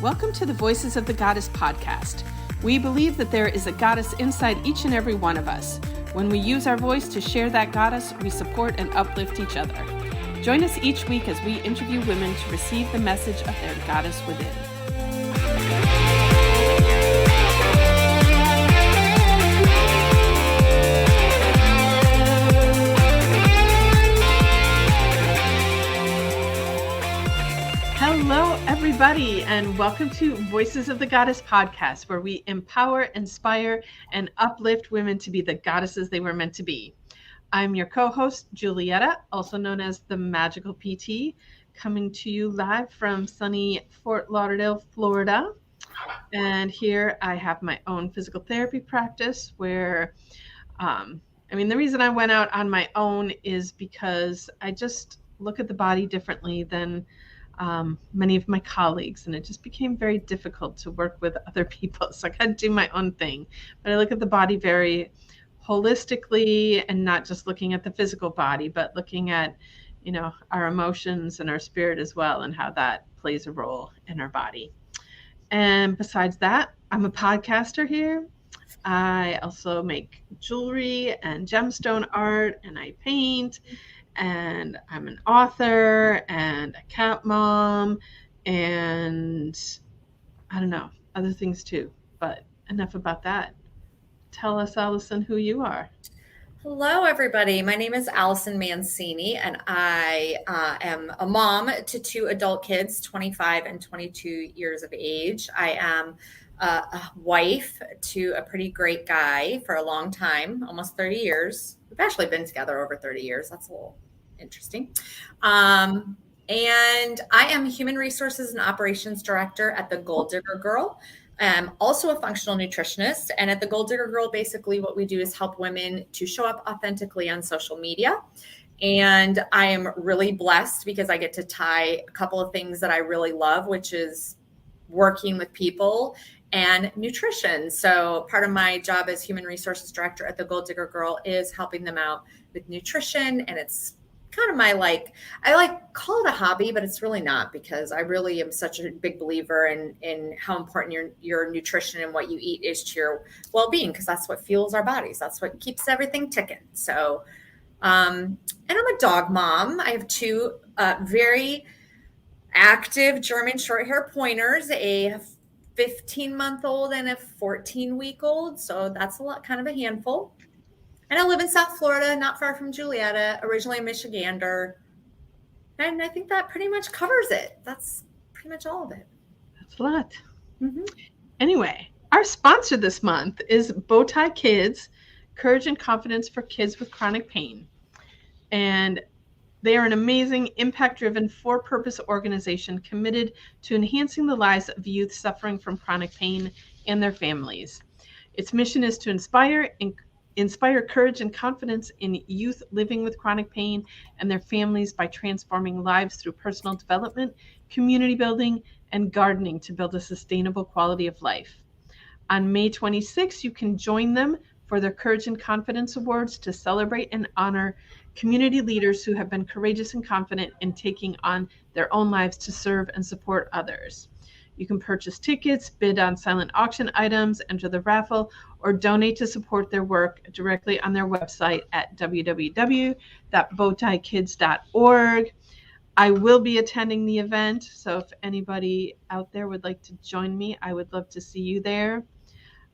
Welcome to the Voices of the Goddess podcast. We believe that there is a goddess inside each and every one of us. When we use our voice to share that goddess, we support and uplift each other. Join us each week as we interview women to receive the message of their goddess within. Hello, everybody, and welcome to Voices of the Goddess podcast, where we empower, inspire, and uplift women to be the goddesses they were meant to be. I'm your co-host, Julietta, also known as the Magical PT, coming to you live from sunny Fort Lauderdale, Florida. And here I have my own physical therapy practice where, the reason I went out on my own is because I just look at the body differently than many of my colleagues, and it just became very difficult to work with other people. So I got to do my own thing. But I look at the body very holistically and not just looking at the physical body, but looking at, our emotions and our spirit as well and how that plays a role in our body. And besides that, I'm a podcaster here. I also make jewelry and gemstone art, and I paint. And I'm an author and a cat mom and other things too. But enough about that. Tell us, Allison, who you are. Hello, everybody. My name is Allison Mancini, and I am a mom to two adult kids, 25 and 22 years of age. I am a wife to a pretty great guy for a long time, almost 30 years. We've actually been together over 30 years. That's a little interesting. And I am Human Resources and Operations Director at the Gold Digger Girl. I'm also a functional nutritionist. And at the Gold Digger Girl, basically what we do is help women to show up authentically on social media. And I am really blessed because I get to tie a couple of things that I really love, which is working with people and nutrition. So part of my job as Human Resources Director at the Gold Digger Girl is helping them out with nutrition. And it's kind of I call it a hobby, but it's really not, because I really am such a big believer in how important your nutrition and what you eat is to your well-being, because that's what fuels our bodies. That's what keeps everything ticking. So, and I'm a dog mom. I have two very active German short hair pointers, a 15-month-old and a 14-week-old. So that's kind of a handful. And I live in South Florida, not far from Julietta, originally a Michigander. And I think that pretty much covers it. That's pretty much all of it. That's a lot. Mm-hmm. Anyway, our sponsor this month is Bowtie Kids, Courage and Confidence for Kids with Chronic Pain. And they are an amazing, impact-driven, for-purpose organization committed to enhancing the lives of youth suffering from chronic pain and their families. Its mission is to inspire courage and confidence in youth living with chronic pain and their families by transforming lives through personal development, community building, and gardening to build a sustainable quality of life. On May 26th, you can join them for their Courage and Confidence Awards to celebrate and honor community leaders who have been courageous and confident in taking on their own lives to serve and support others. You can purchase tickets, bid on silent auction items, enter the raffle, or donate to support their work directly on their website at www.bowtiekids.org. I will be attending the event, so if anybody out there would like to join me, I would love to see you there.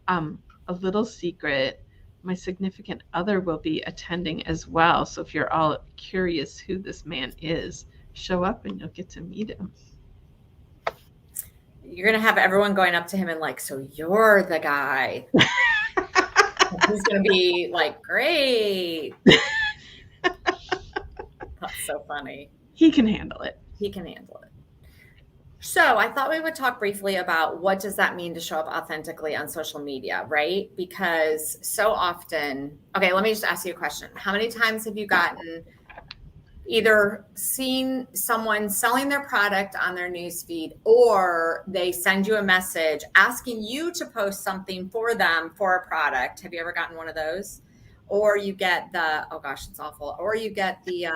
A little secret, my significant other will be attending as well, so if you're all curious who this man is, show up and you'll get to meet him. You're going to have everyone going up to him and so you're the guy. He's going to be great. That's so funny. He can handle it. So I thought we would talk briefly about what does that mean to show up authentically on social media, right? Because so often, okay, let me just ask you a question. How many times have you gotten either seen someone selling their product on their newsfeed, or they send you a message asking you to post something for them for a product? Have you ever gotten one of those? Or you get the, oh gosh, it's awful. Or you get the,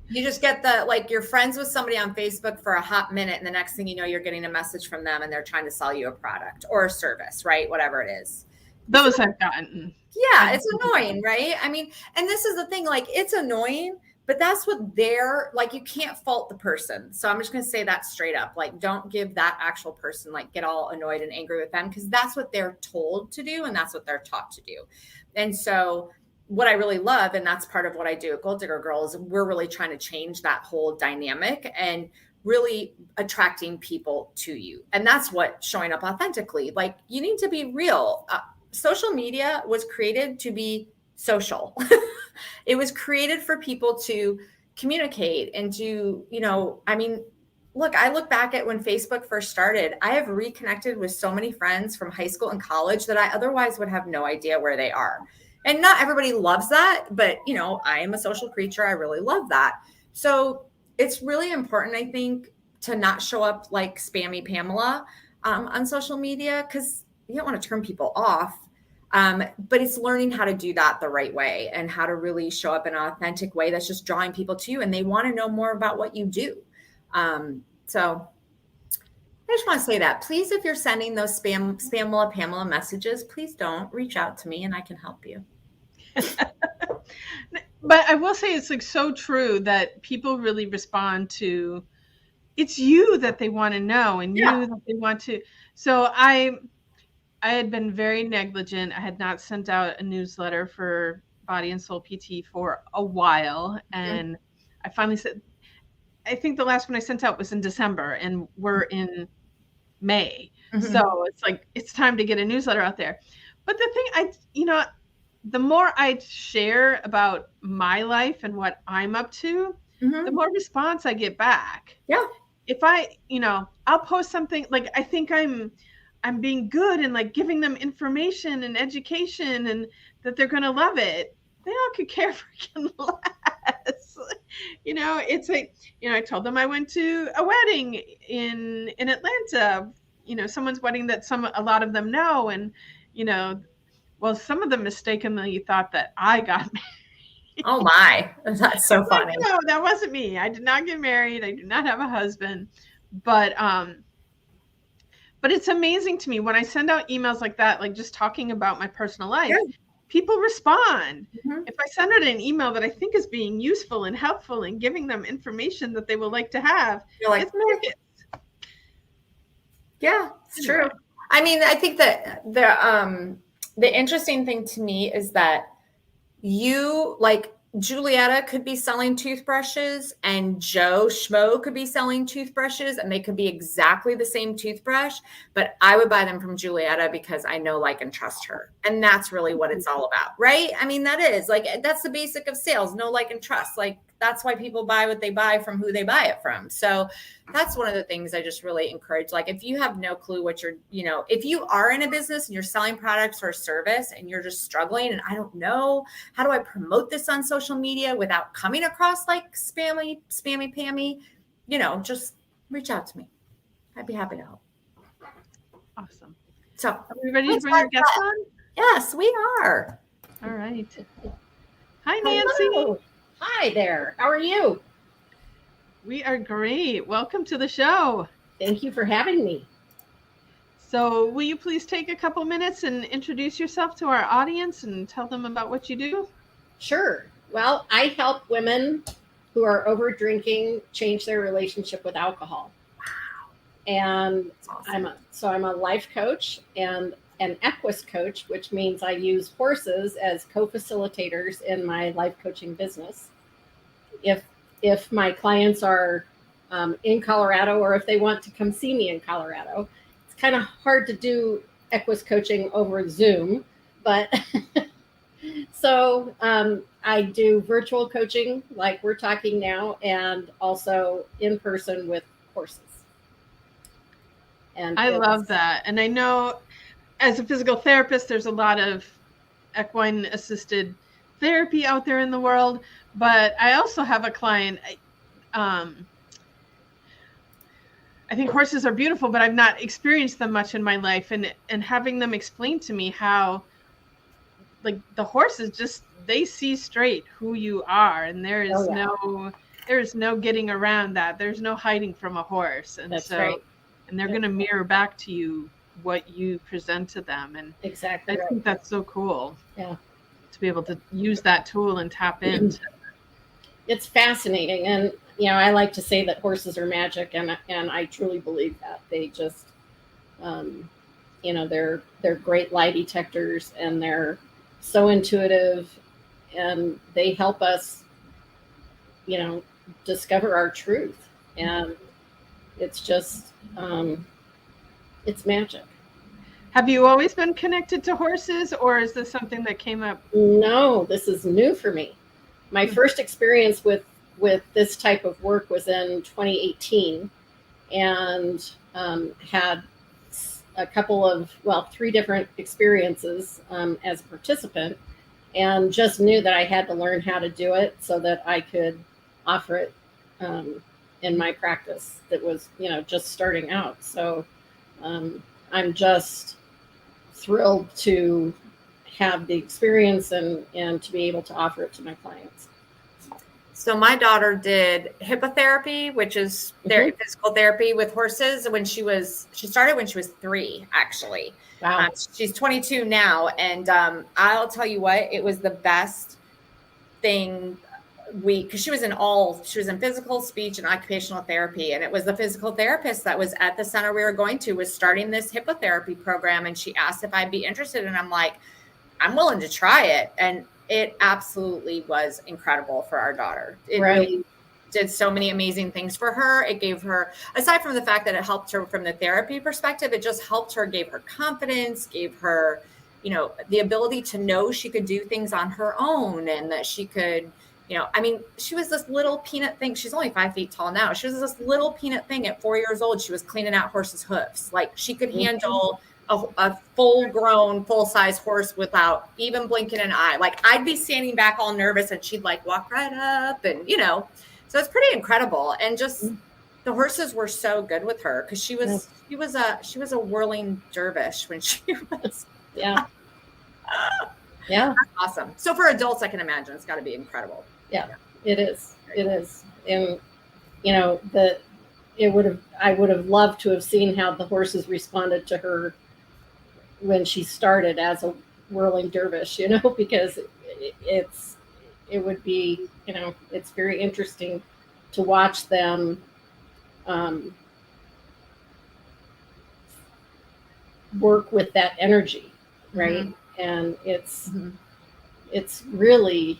You just get the, like, you're friends with somebody on Facebook for a hot minute, and the next thing you know, you're getting a message from them and they're trying to sell you a product or a service, right? Whatever it is. Those I've gotten. Yeah, it's annoying, right? I mean, and this is the thing, like, it's annoying, but that's what they're like, you can't fault the person. So I'm just going to say that straight up. Like, don't give that actual person, like, get all annoyed and angry with them, because that's what they're told to do and that's what they're taught to do. And so what I really love, and that's part of what I do at Gold Digger Girls, we're really trying to change that whole dynamic and really attracting people to you. And that's what showing up authentically. Like, you need to be real. Social media was created to be social. It was created for people to communicate and to, I mean, look, I look back at when Facebook first started, I have reconnected with so many friends from high school and college that I otherwise would have no idea where they are. And not everybody loves that, but I am a social creature. I really love that. So it's really important, I think, to not show up like spammy Pamela on social media, because you don't want to turn people off. But it's learning how to do that the right way and how to really show up in an authentic way that's just drawing people to you, and they want to know more about what you do. So I just want to say that, please, if you're sending those Pamela messages, please don't reach out to me and I can help you. But I will say it's like so true that people really respond to, it's you that they want to know and you that they want to. So I had been very negligent. I had not sent out a newsletter for Body and Soul PT for a while. And I finally said, I think the last one I sent out was in December and we're in May. So it's like, it's time to get a newsletter out there. But the thing the more I share about my life and what I'm up to, the more response I get back. Yeah. If I'll post something like, I think I'm being good and like giving them information and education and that they're going to love it. They all could care freaking less. It's like, I told them I went to a wedding in Atlanta, someone's wedding that a lot of them know. And, well, some of them mistakenly thought that I got married. Oh my, that's so funny. No, that wasn't me. I did not get married. I do not have a husband, but it's amazing to me when I send out emails like that, like just talking about my personal life, people respond. If I send out an email that I think is being useful and helpful and giving them information that they will like to have, you're like, yeah, it's true. I mean, I think that the interesting thing to me is that you, like, Julietta could be selling toothbrushes and Joe Schmo could be selling toothbrushes, and they could be exactly the same toothbrush, but I would buy them from Julietta because I know, like, and trust her. And that's really what it's all about, right? I mean, that is like, that's the basic of sales, know, like, and trust. Like, that's why people buy what they buy from who they buy it from. So that's one of the things I just really encourage. Like, if you have no clue what you're, if you are in a business and you're selling products or a service and you're just struggling and I don't know, how do I promote this on social media without coming across like spammy Pammy, just reach out to me. I'd be happy to help. Awesome. So are we ready to bring our guest on? Yes, we are. All right. Hi, Nancy. Hello. Hi there. How are you? We are great. Welcome to the show. Thank you for having me. So will you please take a couple minutes and introduce yourself to our audience and tell them about what you do? Sure. Well, I help women who are over drinking change their relationship with alcohol. Wow. And awesome. I'm a life coach and an Equus Coach, which means I use horses as co-facilitators in my life coaching business. If my clients are in Colorado, or if they want to come see me in Colorado, it's kind of hard to do Equus coaching over Zoom, but so I do virtual coaching like we're talking now, and also in person with horses. And I love that. And I know as a physical therapist, there's a lot of equine assisted therapy out there in the world, but I also have a client. I think horses are beautiful, but I've not experienced them much in my life, and having them explain to me how, like, the horses just, they see straight who you are, and there is no there's no getting around that. There's no hiding from a horse. And That's so, right. and they're going to mirror back to you what you present to them. And Exactly I right. think that's so cool. Yeah. To be able to use that tool and tap into. It's fascinating. And, I like to say that horses are magic, and I truly believe that. They just, they're great lie detectors, and they're so intuitive, and they help us, discover our truth. And it's just, it's magic. Have you always been connected to horses, or is this something that came up? No, this is new for me. My first experience with this type of work was in 2018, and had a couple of, 3 different experiences as a participant, and just knew that I had to learn how to do it so that I could offer it in my practice that was, just starting out. So I'm just thrilled to have the experience and to be able to offer it to my clients. So my daughter did hippotherapy, which is physical therapy with horses when she started when she was 3, actually. Wow. She's 22 now. And I'll tell you what, it was the best thing because she was in physical, speech, and occupational therapy. And it was the physical therapist that was at the center we were going to was starting this hippotherapy program. And she asked if I'd be interested. And I'm like, I'm willing to try it. And it absolutely was incredible for our daughter. It really did so many amazing things for her. It gave her, aside from the fact that it helped her from the therapy perspective, it just helped her, gave her confidence, gave her, the ability to know she could do things on her own, and that she could, she was this little peanut thing. She's only 5 feet tall now. She was this little peanut thing at 4 years old. She was cleaning out horses' hoofs. Like, she could handle a full-grown, full-size horse without even blinking an eye. Like, I'd be standing back all nervous, and she'd like walk right up, and so it's pretty incredible. And just the horses were so good with her because she was a whirling dervish when she was. Yeah. Awesome. So for adults, I can imagine it's got to be incredible. Yeah, it is. It is. And I would have loved to have seen how the horses responded to her when she started as a whirling dervish, because it would be, it's very interesting to watch them work with that energy, right? And it's really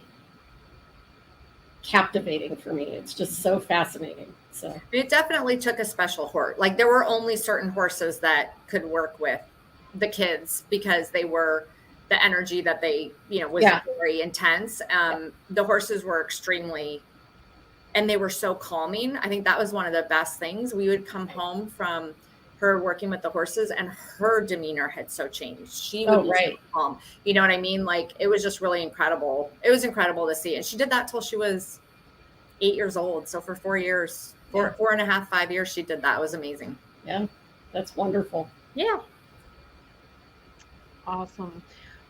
captivating for me. It's just so fascinating. So it definitely took a special horse. Like, there were only certain horses that could work with the kids because they were the energy that they, was very intense. The horses were extremely, and they were so calming. I think that was one of the best things. We would come home from her working with the horses, and her demeanor had so changed. She would be so calm. You know what I mean? Like, it was just really incredible. It was incredible to see. And she did that till she was 8 years old. So for 4 years, 4.5, 5 years, she did that. It was amazing. Yeah, that's wonderful. Yeah. Awesome.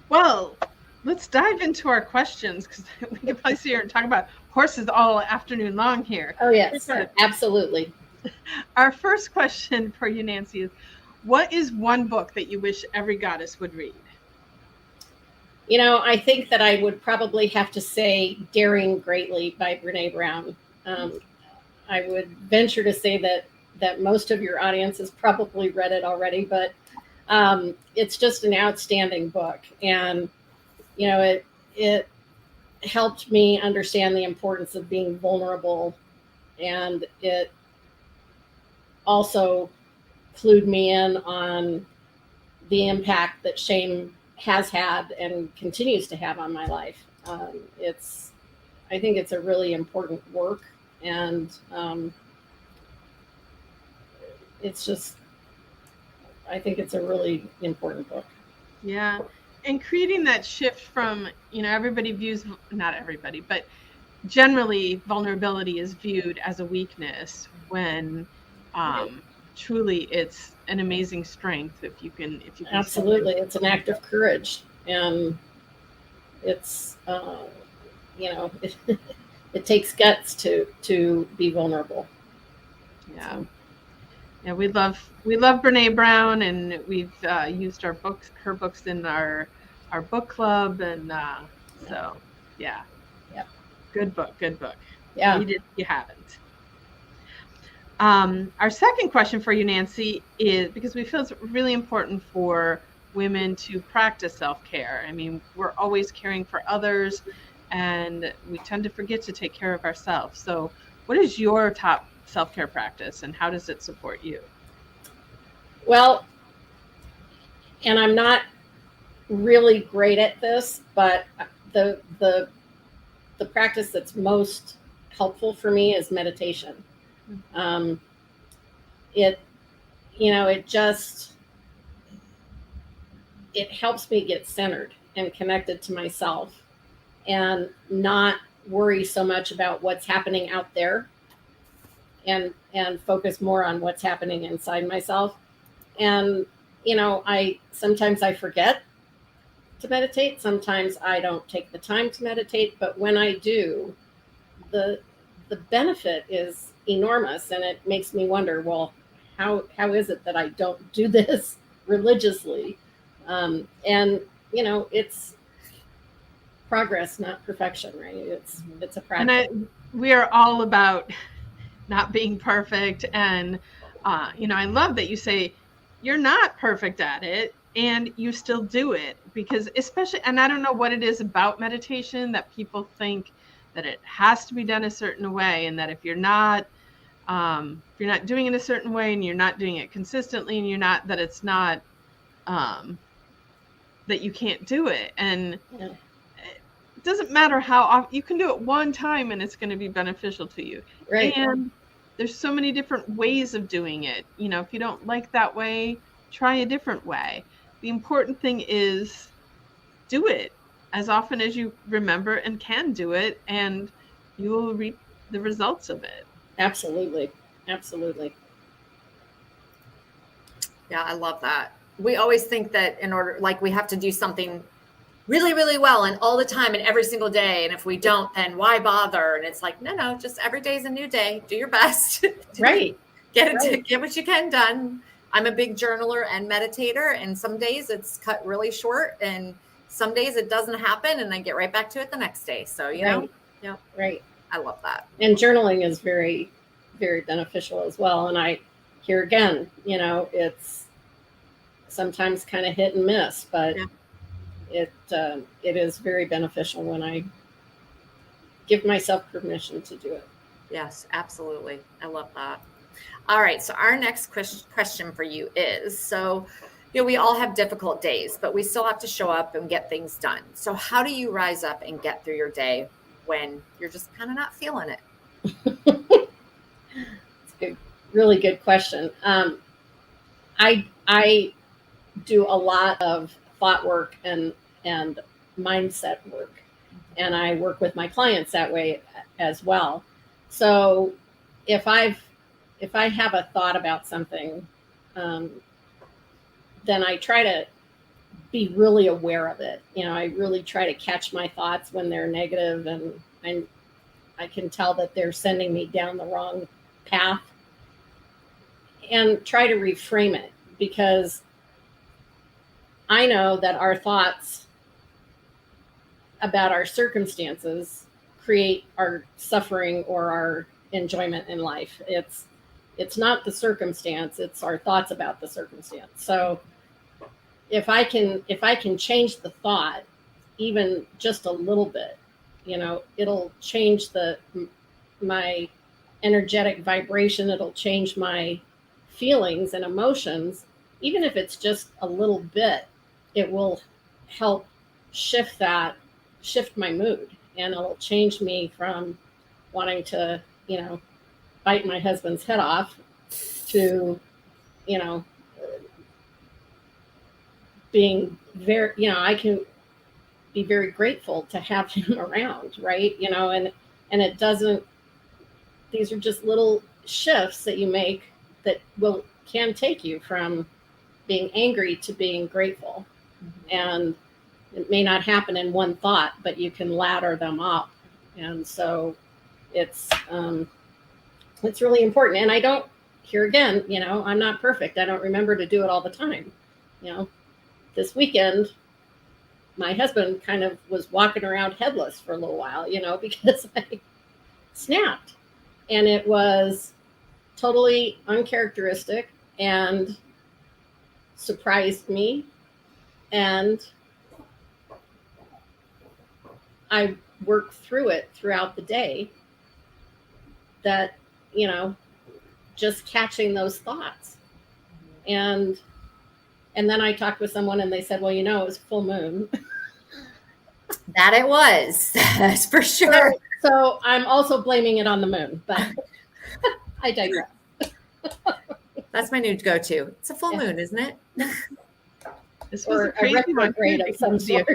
Well, let's dive into our questions, because we could probably sit here and talk about horses all afternoon long here. Oh, yes, absolutely. Our first question for you, Nancy, is what is one book that you wish every goddess would read? I think that I would probably have to say Daring Greatly by Brené Brown. I would venture to say that most of your audience has probably read it already, but it's just an outstanding book. And, it helped me understand the importance of being vulnerable, and it also clued me in on the impact that shame has had and continues to have on my life. I think it's a really important work, and I think it's a really important book. Yeah. And creating that shift from, everybody views, not everybody, but generally vulnerability is viewed as a weakness, when truly it's an amazing strength if you can Absolutely. It's an act of courage, and it's it's takes guts to be vulnerable. Yeah. So. Yeah, we love Brené Brown, and we've used her books in our book club, and so yeah. Yep. Good book. Yeah. Read it if you haven't. Our second question for you, Nancy, is because we feel it's really important for women to practice self-care. I mean, we're always caring for others, and we tend to forget to take care of ourselves. So what is your top self-care practice, and how does it support you? Well, and I'm not really great at this, but the practice that's most helpful for me is meditation. It helps me get centered and connected to myself and not worry so much about what's happening out there, and focus more on what's happening inside myself. And I sometimes forget to meditate. Sometimes I don't take the time to meditate, but when I do, the benefit is enormous, and it makes me wonder, well, how is it that I don't do this religiously? And it's progress, not perfection, right? It's a practice. And we are all about not being perfect, and I love that you say you're not perfect at it and you still do it, because especially, and I don't know what it is about meditation that people think that it has to be done a certain way, and that if you're not doing it a certain way, and you're not doing it consistently, and that it's not that you can't do it. And Yeah. it doesn't matter how often you can do it one time, and it's going to be beneficial to you. Right. And there's so many different ways of doing it. If you don't like that way, try a different way. The important thing is do it as often as you remember and can do it, and you will reap the results of it. Absolutely. Absolutely. Yeah, I love that. We always think that we have to do something really, really well and all the time and every single day. And if we don't, then why bother? And it's like, no, just every day is a new day. Do your best. Right. Get what you can done. I'm a big journaler and meditator, and some days it's cut really short, and some days it doesn't happen, and I get right back to it the next day. So, Right. Yeah, Right. I love that. And journaling is very, very beneficial as well. And here again, it's sometimes kind of hit and miss, but it is very beneficial when I give myself permission to do it. Yes, absolutely. I love that. All right. So our next question for you is, so, we all have difficult days, but we still have to show up and get things done. So how do you rise up and get through your day when you're just kind of not feeling it? It's a really good question. I do a lot of thought work and mindset work, and I work with my clients that way as well. So if I have a thought about something, then I try to be really aware of it. I really try to catch my thoughts when they're negative, and I can tell that they're sending me down the wrong path, and try to reframe it, because I know that our thoughts about our circumstances create our suffering or our enjoyment in life. It's not the circumstance, it's our thoughts about the circumstance. So if I can change the thought even just a little bit, it'll change my energetic vibration, it'll change my feelings and emotions. Even if it's just a little bit, it will help shift my mood, and it'll change me from wanting to, bite my husband's head off to, being very, I can be very grateful to have him around, right? And it doesn't, these are just little shifts that you make that can take you from being angry to being grateful. And it may not happen in one thought, but you can ladder them up. And so it's really important. And I don't, here again, I'm not perfect. I don't remember to do it all the time. This weekend, my husband kind of was walking around headless for a little while, because I snapped, and it was totally uncharacteristic and surprised me. And I worked through it throughout the day, that, just catching those thoughts. And then I talked with someone and they said, well, it was full moon. That it was. That's for sure. So I'm also blaming it on the moon, but I digress. That's my new go-to. It's a full moon, isn't it? This was Or a crazy retrograde of some sort.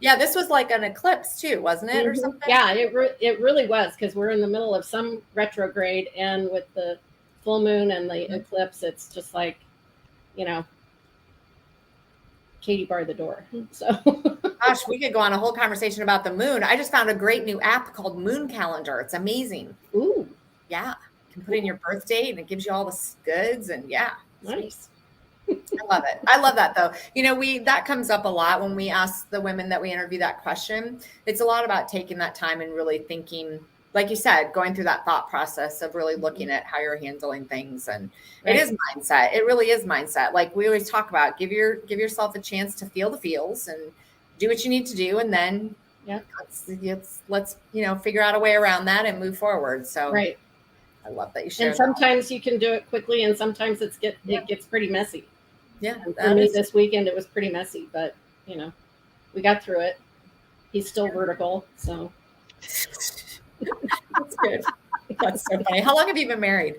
Yeah, this was like an eclipse too, wasn't it, or something? Yeah, it really was, because we're in the middle of some retrograde, and with the full moon and the eclipse, it's just like, Katie barred the door. So, gosh, we could go on a whole conversation about the moon. I just found a great new app called Moon Calendar. It's amazing. Ooh, yeah, you can put in your birth date, and it gives you all the goods, and yeah, nice. I love it. I love that though. That comes up a lot when we ask the women that we interview that question. It's a lot about taking that time and really thinking, like you said, going through that thought process of really looking at how you're handling things. And It is mindset. It really is mindset. Like we always talk about, give yourself a chance to feel the feels and do what you need to do. And then let's figure out a way around that and move forward. So right. I love that you shared. And sometimes you can do it quickly, and sometimes it gets pretty messy. Yeah. And for me, this weekend, it was pretty messy, but we got through it. He's still vertical, so. That's good. That's so funny. How long have you been married?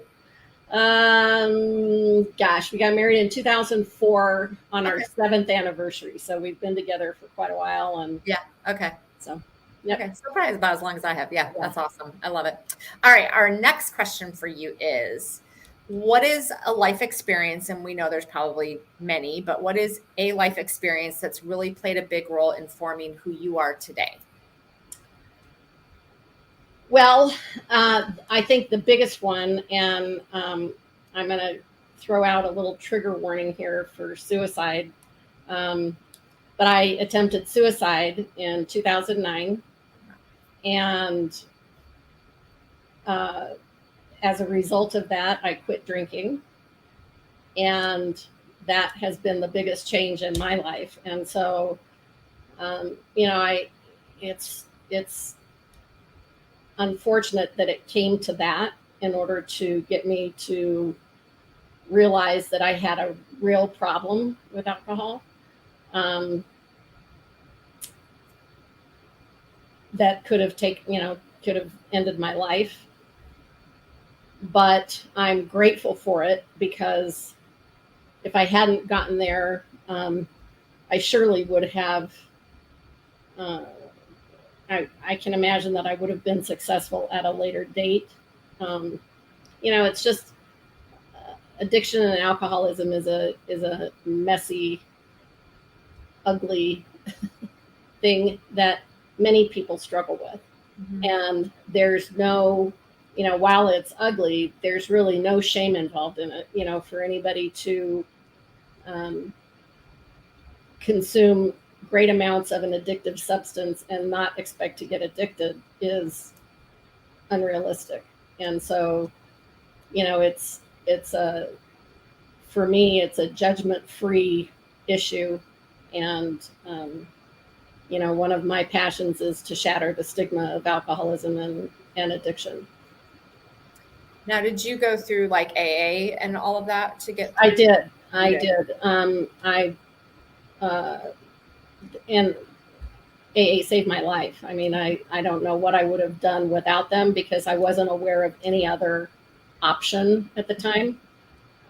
Gosh, we got married in 2004 on our 7th anniversary. So we've been together for quite a while. And yeah. Okay. So, okay. So probably about as long as I have. Yeah. That's awesome. I love it. All right. Our next question for you is, what is a life experience? And we know there's probably many, but what is a life experience that's really played a big role in forming who you are today? Well, I think the biggest one, and I'm going to throw out a little trigger warning here for suicide, but I attempted suicide in 2009, and as a result of that, I quit drinking, and that has been the biggest change in my life. And so, it's unfortunate that it came to that in order to get me to realize that I had a real problem with alcohol. That could have ended my life. But I'm grateful for it, because if I hadn't gotten there, I surely would have, I can imagine that I would have been successful at a later date. It's just addiction and alcoholism is a messy, ugly thing that many people struggle with. Mm-hmm. And there's no, while it's ugly, there's really no shame involved in it. For anybody to consume great amounts of an addictive substance and not expect to get addicted is unrealistic. And so, for me, it's a judgment-free issue. And, one of my passions is to shatter the stigma of alcoholism and addiction. Now, did you go through like AA and all of that to get? I did. And AA saved my life. I mean, I don't know what I would have done without them, because I wasn't aware of any other option at the time.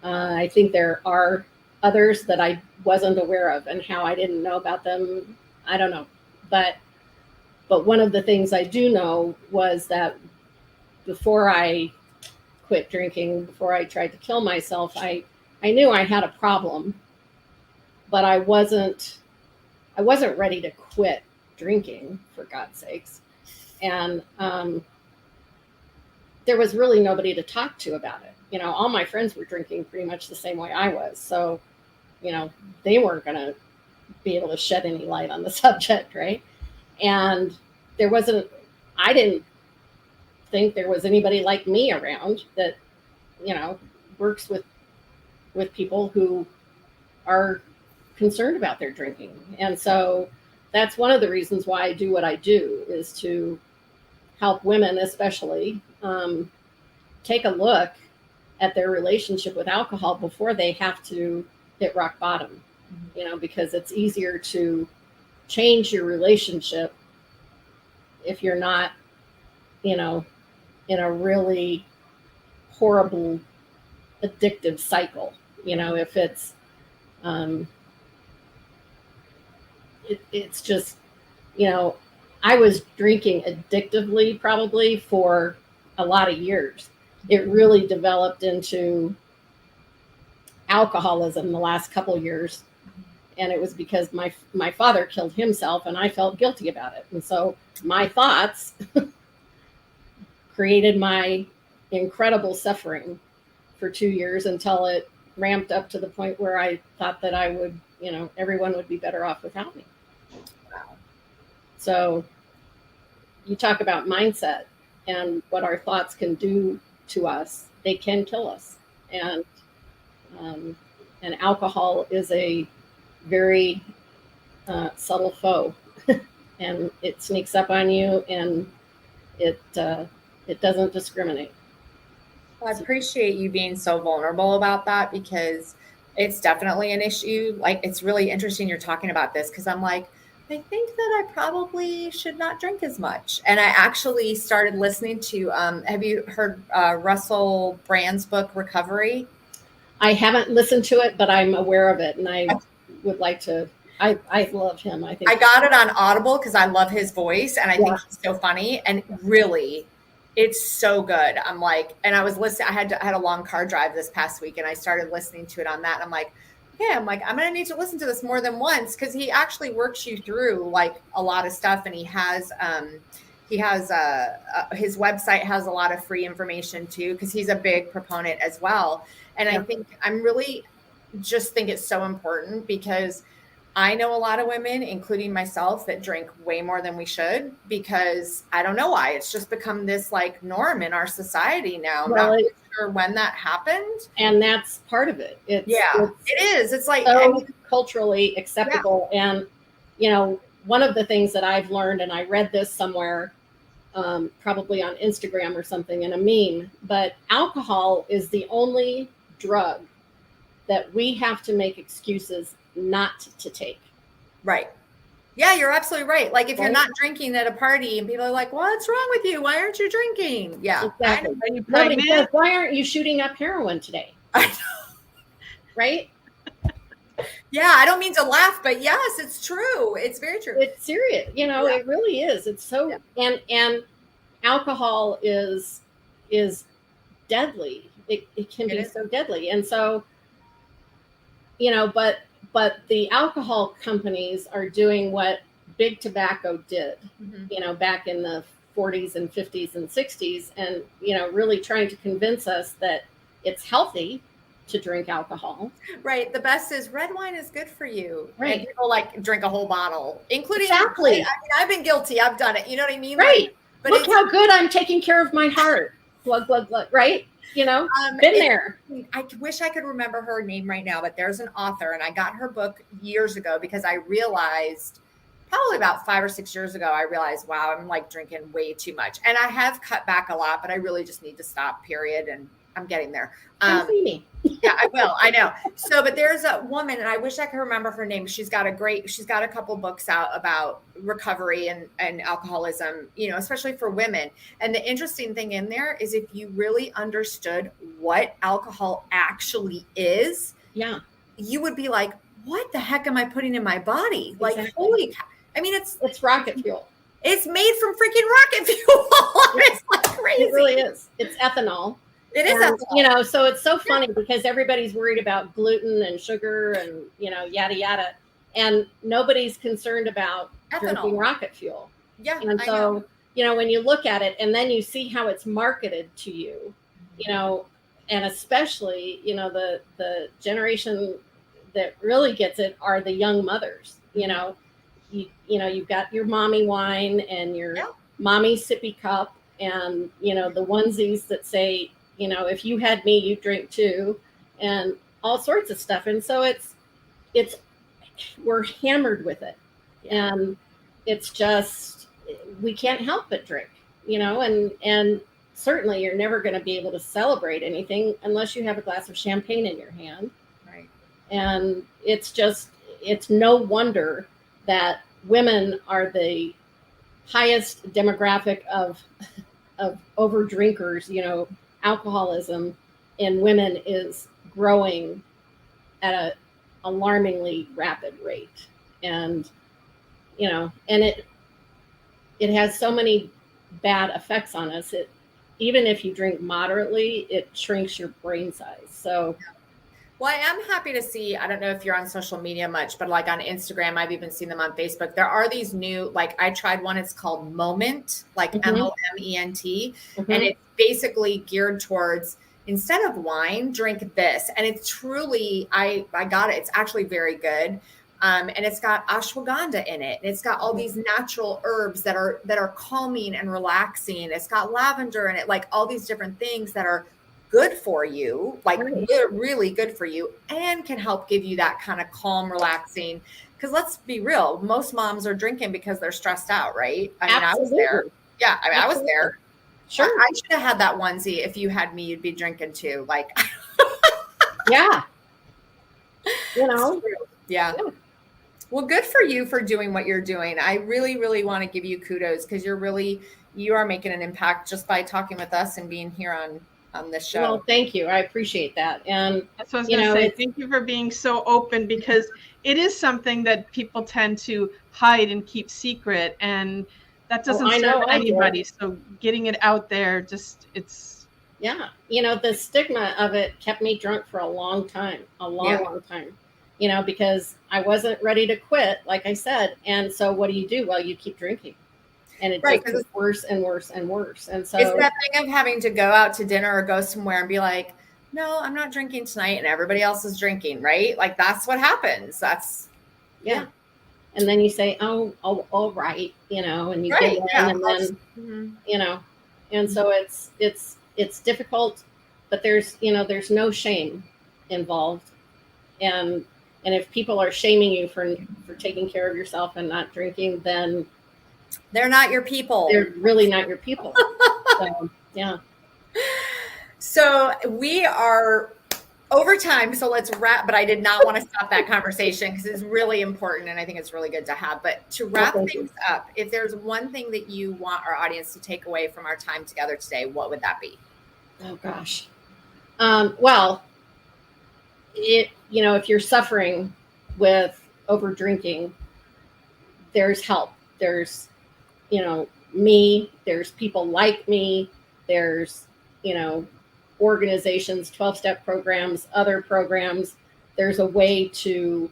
I think there are others that I wasn't aware of, and how I didn't know about them, I don't know. But one of the things I do know was that before I quit drinking, before I tried to kill myself, I knew I had a problem, but I wasn't ready to quit drinking, for God's sakes. And there was really nobody to talk to about it. You know, all my friends were drinking pretty much the same way I was. So, you know, they weren't going to be able to shed any light on the subject, right? And I didn't think there was anybody like me around that, you know, works with people who are concerned about their drinking. And so that's one of the reasons why I do what I do, is to help women, especially, take a look at their relationship with alcohol before they have to hit rock bottom, you know, because it's easier to change your relationship if you're not, you know, in a really horrible addictive cycle. You know, if it's it's just, you know, I was drinking addictively probably for a lot of years. It really developed into alcoholism the last couple of years, and it was because my father killed himself, and I felt guilty about it. And so my thoughts created my incredible suffering for 2 years, until it ramped up to the point where I thought that I would, you know, everyone would be better off without me. Wow. So you talk about mindset and what our thoughts can do to us. They can kill us. And alcohol is a very subtle foe, and it sneaks up on you, and it doesn't discriminate. I appreciate you being so vulnerable about that, because it's definitely an issue. Like, it's really interesting you're talking about this, because I'm like, I think that I probably should not drink as much. And I actually started listening to, have you heard Russell Brand's book, Recovery? I haven't listened to it, but I'm aware of it, and I would like to. I love him. I think I got it on Audible because I love his voice, and I think he's so funny, and really, it's so good. I'm like, and I was listening. I had a long car drive this past week, and I started listening to it on that. And I'm like, okay, I'm gonna need to listen to this more than once, because he actually works you through like a lot of stuff, and he has his website has a lot of free information too, because he's a big proponent as well. And I think I'm really just think it's so important, because I know a lot of women, including myself, that drink way more than we should, because I don't know why. It's just become this like norm in our society now. I'm not really sure when that happened. And that's part of it. It is. It's like so culturally acceptable. Yeah. And, you know, one of the things that I've learned, and I read this somewhere, probably on Instagram or something in a meme, but alcohol is the only drug that we have to make excuses not to take. Right. Yeah, you're absolutely right. Like, if you're not drinking at a party and people are like, what's wrong with you? Why aren't you drinking? Yeah. Exactly. Nobody says, why aren't you shooting up heroin today? I know. Right? Yeah, I don't mean to laugh, but yes, it's true. It's very true. It's serious. You know, it really is. It's so, and alcohol is deadly. It can be so deadly. And so, you know, but the alcohol companies are doing what big tobacco did, you know, back in the 40s and 50s and 60s, and, you know, really trying to convince us that it's healthy to drink alcohol. Right. The best is red wine is good for you. Right. And people like drink a whole bottle, including exactly. I mean, I've been guilty. I've done it. You know what I mean? Right. Like, but look how good I'm taking care of my heart. Glug, glug, glug. Right. You know, been there. I wish I could remember her name right now, but there's an author, and I got her book years ago because I realized, probably about 5 or 6 years ago, I realized, wow, I'm like drinking way too much. And I have cut back a lot, but I really just need to stop, period. And I'm getting there. Yeah, I will. I know. So, but there's a woman, and I wish I could remember her name. She's got a couple books out about recovery and alcoholism, you know, especially for women. And the interesting thing in there is, if you really understood what alcohol actually is, you would be like, what the heck am I putting in my body? Like, holy cow. I mean, it's rocket fuel. It's made from freaking rocket fuel. It's like crazy. It really is. It's ethanol. It is ethanol. You know, so it's so funny because everybody's worried about gluten and sugar and, you know, yada, yada. And nobody's concerned about drinking rocket fuel. Yeah. And so when you look at it and then you see how it's marketed to you, and especially, the generation that really gets it are the young mothers. You've got your mommy wine and your mommy sippy cup, and the onesies that say, if you had me, you drink too, and all sorts of stuff. And so it's we're hammered with it, and it's just, we can't help but drink, and certainly you're never going to be able to celebrate anything unless you have a glass of champagne in your hand. Right. And it's no wonder that women are the highest demographic of over drinkers. Alcoholism in women is growing at an alarmingly rapid rate. And, and it has so many bad effects on us. Even if you drink moderately, it shrinks your brain size. So, well, I am happy to see, I don't know if you're on social media much, but like on Instagram, I've even seen them on Facebook. There are these new, like I tried one, it's called Moment, like Moment, and it's basically geared towards, instead of wine, drink this. And it's truly, I got it. It's actually very good. And it's got ashwagandha in it. And it's got all these natural herbs that are calming and relaxing. It's got lavender in it, like all these different things that are good for you, like really good for you, and can help give you that kind of calm, relaxing. Because let's be real, most moms are drinking because they're stressed out, right? I mean, absolutely. I was there. Yeah, I mean, I was there. Sure. I should have had that onesie. If you had me, you'd be drinking too. Like, yeah. Yeah. Well, good for you for doing what you're doing. I really, really want to give you kudos, because you are making an impact just by talking with us and being here on this show. Well, thank you. I appreciate that. And that's what I was going to say. Thank you for being so open, because it is something that people tend to hide and keep secret, and that doesn't serve anybody. So getting it out there, it's. Yeah. The stigma of it kept me drunk for a long time, long time, because I wasn't ready to quit, like I said. And so what do? Well, you keep drinking. And it just gets worse and worse and worse. And so it's that thing of having to go out to dinner or go somewhere and be like, no, I'm not drinking tonight, and everybody else is drinking, right? Like, that's what happens. That's And then you say, oh, all right, and you get in, and then and so it's difficult, but there's no shame involved, and if people are shaming you for taking care of yourself and not drinking, then they're not your people. They're really not your people. So, yeah. So we are over time. So let's wrap. But I did not want to stop that conversation, because it's really important, and I think it's really good to have. But to wrap things up, if there's one thing that you want our audience to take away from our time together today, what would that be? Oh gosh. Well, if you're suffering with over drinking, there's help. There's me, there's people like me, there's, organizations, 12-step programs, other programs. There's a way to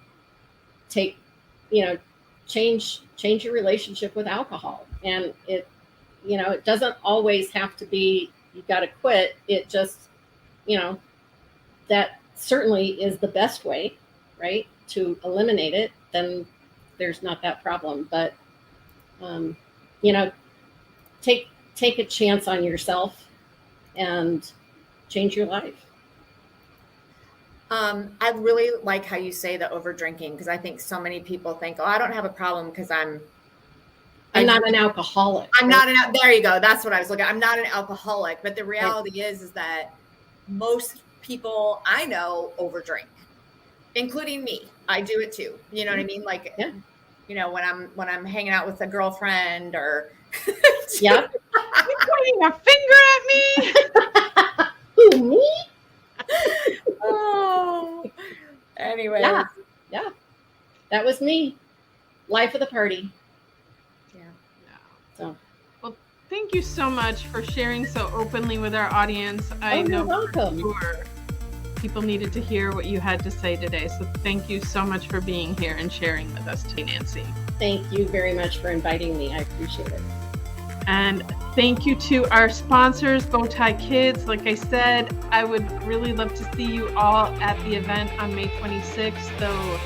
change your relationship with alcohol. And it doesn't always have to be, you've got to quit. It just, that certainly is the best way, right? To eliminate it, then there's not that problem. But take a chance on yourself and change your life. I really like how you say the over drinking, because I think so many people think, oh, I don't have a problem because I'm not an alcoholic. There you go. That's what I was looking at. I'm not an alcoholic. But the reality is that most people I know overdrink, including me. I do it too. You know what I mean? Like, when I'm hanging out with a girlfriend or yeah. You're pointing a finger at me. Who, me? Oh. Anyway. Yeah. That was me. Life of the party. Yeah. So. Well, thank you so much for sharing so openly with our audience. I know for sure people needed to hear what you had to say today. So thank you so much for being here and sharing with us today, Nancy. Thank you very much for inviting me. I appreciate it. And thank you to our sponsors, Bowtie Kids. Like I said, I would really love to see you all at the event on May 26th. So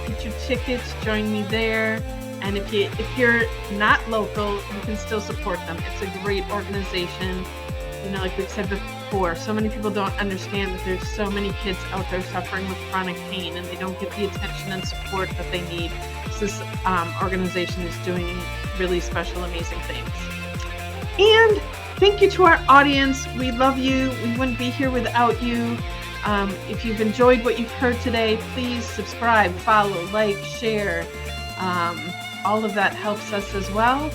get your tickets, join me there. And if you're not local, you can still support them. It's a great organization. You know, like we've said before, so many people don't understand that there's so many kids out there suffering with chronic pain and they don't get the attention and support that they need. So this organization is doing really special, amazing things. And thank you to our audience. We love you. We wouldn't be here without you. If you've enjoyed what you've heard today, please subscribe, follow, like, share. All of that helps us as well.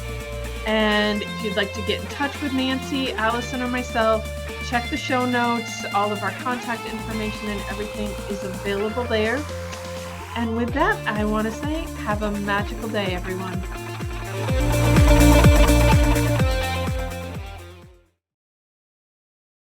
And if you'd like to get in touch with Nancy, Allison, or myself, check the show notes. All of our contact information and everything is available there. And with that, I want to say, have a magical day, everyone.